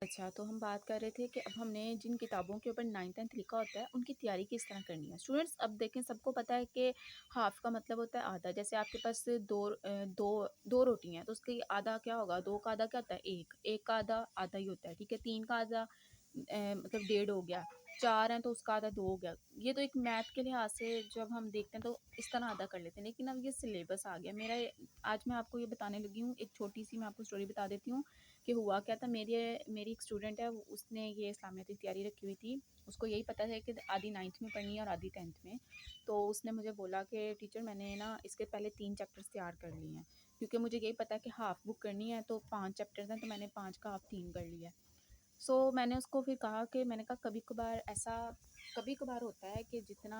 अच्छा, तो हम बात कर रहे थे कि अब हमने जिन किताबों के ऊपर 9th-10th लिखा होता है, उनकी तैयारी किस तरह करनी है। स्टूडेंट्स अब देखें सबको पता है कि हाफ़ का मतलब होता है आधा। जैसे आपके पास 2 रोटी हैं, तो उसकी आधा क्या होगा, 2 का आधा क्या होता है 1, 1 का आधा आधा ही होता है, ठीक है। 3 का आधा मतलब डेढ़ हो गया, 4 हैं तो उसका आधा 2 हो गया। ये तो एक मैथ के लिहाज से जब हम देखते हैं तो इस तरह आधा कर लेते हैं, लेकिन अब ये सिलेबस आ गया। आज मैं आपको ये बताने लगी हूँ, एक छोटी-सी मैं आपको स्टोरी बता देती हूँ कि हुआ क्या था। मेरी एक स्टूडेंट है, उसने ये इस्लामिया की तैयारी रखी हुई थी। उसको यही पता है कि आधी 9th में पढ़नी है और आधी 10th में। तो उसने मुझे बोला कि टीचर मैंने ना इसके पहले 3 चैप्टर्स तैयार कर लिए हैं, क्योंकि मुझे यही पता है कि हाफ़ बुक करनी है, तो 5 चैप्टर्स हैं, तो मैंने 5 का हाफ़ 3 कर लिया है। मैंने उसको फिर कहा कि मैंने कहा कभी-कभार होता है कि जितना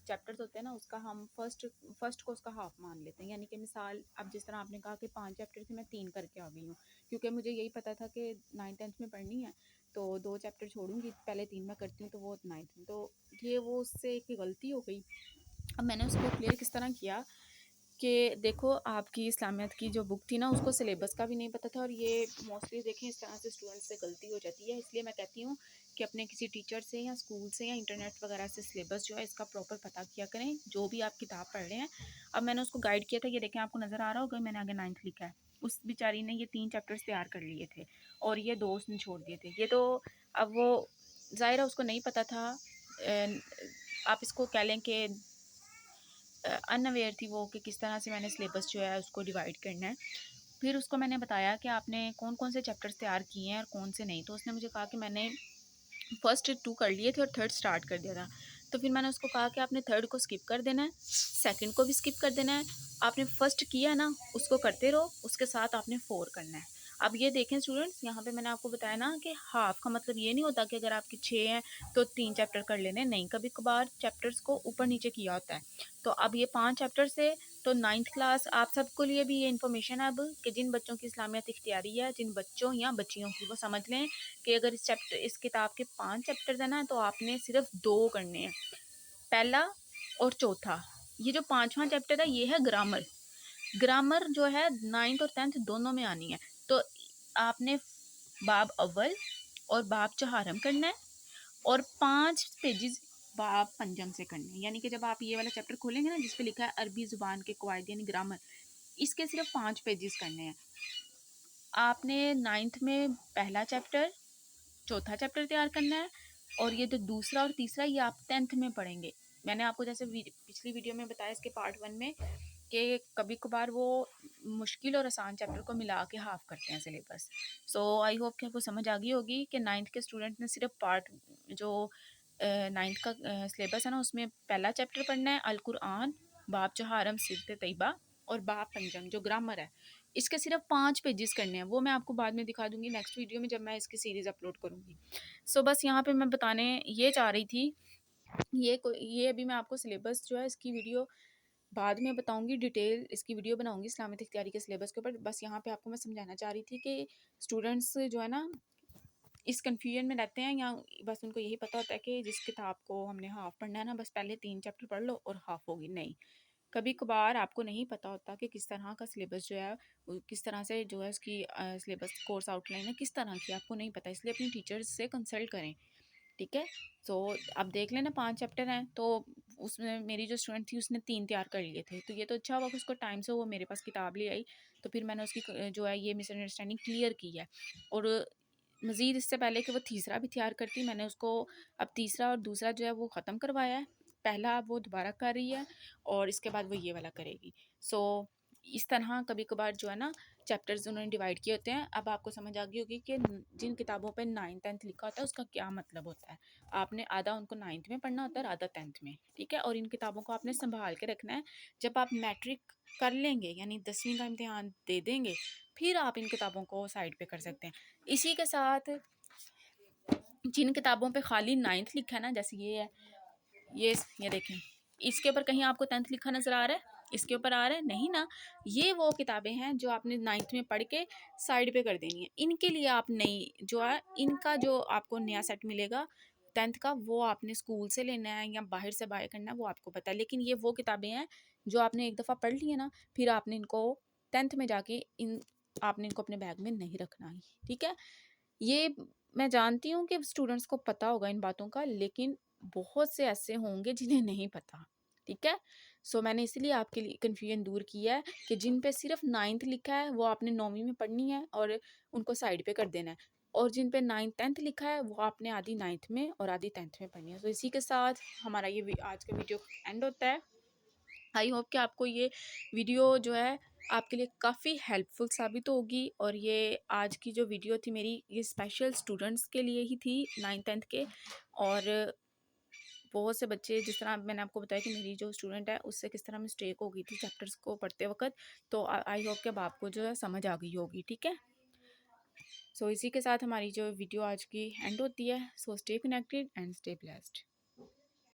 चैप्टर्स होते हैं ना, उसका हम फर्स्ट को उसका हाफ मान लेते हैं। यानी कि मिसाल अब जिस तरह आपने कहा कि 5 चैप्टर थे, मैं 3 करके आ गई हूँ, क्योंकि मुझे यही पता था कि 9th-10th में पढ़नी है, तो 2 चैप्टर छोड़ूँगी, पहले 3 मैं करती हूँ, तो वो 9th में। तो ये वो उससे एक गलती हो गई। अब मैंने उसको क्लियर किस तरह किया कि देखो आपकी इस्लामियत की जो बुक थी ना, उसको सिलेबस का भी नहीं पता था, और ये मोस्टली देखें इस तरह से स्टूडेंट से गलती हो जाती है। इसलिए मैं कहती हूँ कि अपने किसी टीचर से या स्कूल से या इंटरनेट वगैरह से सिलेबस जो है इसका प्रॉपर पता किया करें, जो भी आप किताब पढ़ रहे हैं। अब मैंने उसको गाइड किया था, ये देखें आपको नज़र आ रहा होगा, मैंने आगे 9th लिखा है। उस बेचारी ने ये 3 चैप्टर्स तैयार कर लिए थे और ये 2 उसने छोड़ दिए थे। ये तो अब वो ज़ाहिर है उसको नहीं पता था। आप इसको कह लें कि अनअवेयर थी वो कि किस तरह से मैंने सिलेबस जो है उसको डिवाइड करना है। फिर उसको मैंने बताया कि आपने कौन-कौन से चैप्टर्स तैयार किए हैं और कौन से नहीं। तो उसने मुझे कहा कि मैंने फर्स्ट 2 कर लिए थे और थर्ड स्टार्ट कर दिया था। तो फिर मैंने उसको कहा कि आपने थर्ड को स्किप कर देना है, सेकंड को भी स्किप कर देना है। आपने फर्स्ट किया ना, उसको करते रहो, उसके साथ आपने 4 करना है। अब ये देखें स्टूडेंट्स, यहाँ पे मैंने आपको बताया ना कि हाफ का मतलब ये नहीं होता कि अगर आपके 6 हैं तो 3 चैप्टर कर लेने, नहीं, कभी-कभार चैप्टर्स को ऊपर-नीचे किया होता है। तो अब ये 5 चैप्टर्स थे, तो 9th क्लास आप सबको लिए भी ये इन्फॉर्मेशन है अब कि जिन बच्चों की इस्लामियत की तैयारी है, जिन बच्चों या बच्चियों की, वो समझ लें कि अगर इस किताब के 5 चैप्टर्स हैं ना, तो आपने सिर्फ 2 करने हैं, पहला और चौथा। ये जो 5वां चैप्टर है ये है ग्रामर। ग्रामर जो है 9th और 10th दोनों में आनी है। तो आपने बाब अव्वल और बाब चहारम करना है और 5 पेजेस बाब पंजम से करने हैं। यानी कि जब आप ये वाला चैप्टर खोलेंगे ना जिस पे लिखा है अरबी ज़ुबान के कवायद यानी ग्रामर, इसके सिर्फ 5 पेजेस करने हैं। आपने 9th में पहला चैप्टर, चौथा चैप्टर तैयार करना है, और ये जो दूसरा और तीसरा ये आप 10th में पढ़ेंगे। मैंने आपको जैसे पिछली वीडियो में बताया इसके पार्ट 1 में कि कभी-कभार वो मुश्किल और आसान चैप्टर को मिला के हाफ करते हैं सिलेबस। आई होप कि आपको समझ आ गई होगी कि 9th के स्टूडेंट ने सिर्फ पार्ट जो 9th का सिलेबस है ना, उसमें पहला चैप्टर पढ़ना है अल कुरआन, बाब चहारम, सीरत तैयबा और बाब पंजम जो ग्रामर है। इसके सिर्फ 5 पेजेस करने हैं, वो मैं आपको बाद में दिखा दूँगी नेक्स्ट वीडियो में जब मैं इसकी सीरीज़ अपलोड करूँगी। बस यहाँ पे मैं बताने ये चाह रही थी, ये अभी मैं आपको सिलेबस जो है इसकी वीडियो बाद में बताऊँगी, डिटेल इसकी वीडियो बनाऊँगी इस्लामिक तैयारी के सिलेबस के ऊपर। बस यहाँ पे आपको मैं समझाना चाह रही थी कि स्टूडेंट्स जो है ना, इस कन्फ्यूजन में रहते हैं, या बस उनको यही पता होता है कि जिस किताब को हमने हाफ़ पढ़ना है ना, बस पहले 3 चैप्टर पढ़ लो और हाफ़ होगी। नहीं, कभी-कभार आपको नहीं पता होता कि किस तरह का सिलेबस जो है वो किस तरह से जो है उसकी सिलेबस कोर्स आउटलाइन है किस तरह की, आपको नहीं पता, इसलिए अपनी टीचर्स से कंसल्ट करें, ठीक है। सो अब देख लेना 5 चैप्टर हैं, तो उसमें मेरी जो स्टूडेंट थी उसने 3 तैयार कर लिए थे, तो ये तो अच्छा हुआ कि उसको टाइम से वो मेरे पास किताब ले आई, तो फिर मैंने उसकी जो है ये मिसअंडरस्टैंडिंग क्लियर की है। और मज़ीद इससे पहले कि वो तीसरा भी तैयार करती, मैंने उसको अब तीसरा और दूसरा जो है वो ख़त्म करवाया है। पहला अब वो दोबारा कर रही है और इसके बाद वो ये वाला करेगी। सो इस तरह कभी-कभार जो है ना चैप्टर्स उन्होंने डिवाइड किए होते हैं। अब आपको समझ आ गई होगी कि जिन किताबों पे 9th-10th लिखा होता है उसका क्या मतलब होता है। आपने आधा उनको 9th में पढ़ना होता है और आधा 10th में, ठीक है? और इन किताबों को आपने सँभाल के रखना है। जब आप मैट्रिक कर लेंगे यानी 10वीं का इम्तिहान दे देंगे, फिर आप इन किताबों को साइड पे कर सकते हैं। इसी के साथ जिन किताबों पे खाली 9th लिखा है ना, जैसे ये है, ये देखें, इसके ऊपर कहीं आपको 10th लिखा नज़र आ रहा है? इसके ऊपर आ रहा है? नहीं ना। ये वो किताबें हैं जो आपने 9th में पढ़ के साइड पे कर देनी है। इनके लिए आप नई जो है इनका जो आपको नया सेट मिलेगा 10th का, वो आपने स्कूल से लेना है या बाहर से बाय करना है, वो आपको पता है। लेकिन ये वो किताबें हैं जो आपने एक दफ़ा पढ़ ली है ना, फिर आपने इनको 10th में जाके आपने इनको अपने बैग में नहीं रखना है, ठीक है? ये मैं जानती हूँ कि स्टूडेंट्स को पता होगा इन बातों का, लेकिन बहुत से ऐसे होंगे जिन्हें नहीं पता, ठीक है? सो मैंने इसीलिए आपके लिए कन्फ्यूजन दूर किया है कि जिन पे सिर्फ़ 9th लिखा है, वो आपने 9वीं में पढ़नी है और उनको साइड पे कर देना है, और जिन पे 9th 10th लिखा है, वो आपने आधी 9th में और आधी 10th में पढ़नी है। तो इसी के साथ हमारा ये आज का वीडियो एंड होता है। आई होप कि आपको ये वीडियो जो है आपके लिए काफ़ी हेल्पफुल साबित होगी, और ये आज की जो वीडियो थी मेरी, ये स्पेशल स्टूडेंट्स के लिए ही थी 9th 10th के। और बहुत से बच्चे, जिस तरह मैंने आपको बताया कि मेरी जो स्टूडेंट है उससे किस तरह मिस्टेक हो गई थी चैप्टर्स को पढ़ते वक्त, तो आई होप कि अब आपको जो है समझ आ गई होगी, ठीक है? सो इसी के साथ हमारी जो वीडियो आज की एंड होती है। So stay connected and stay blessed.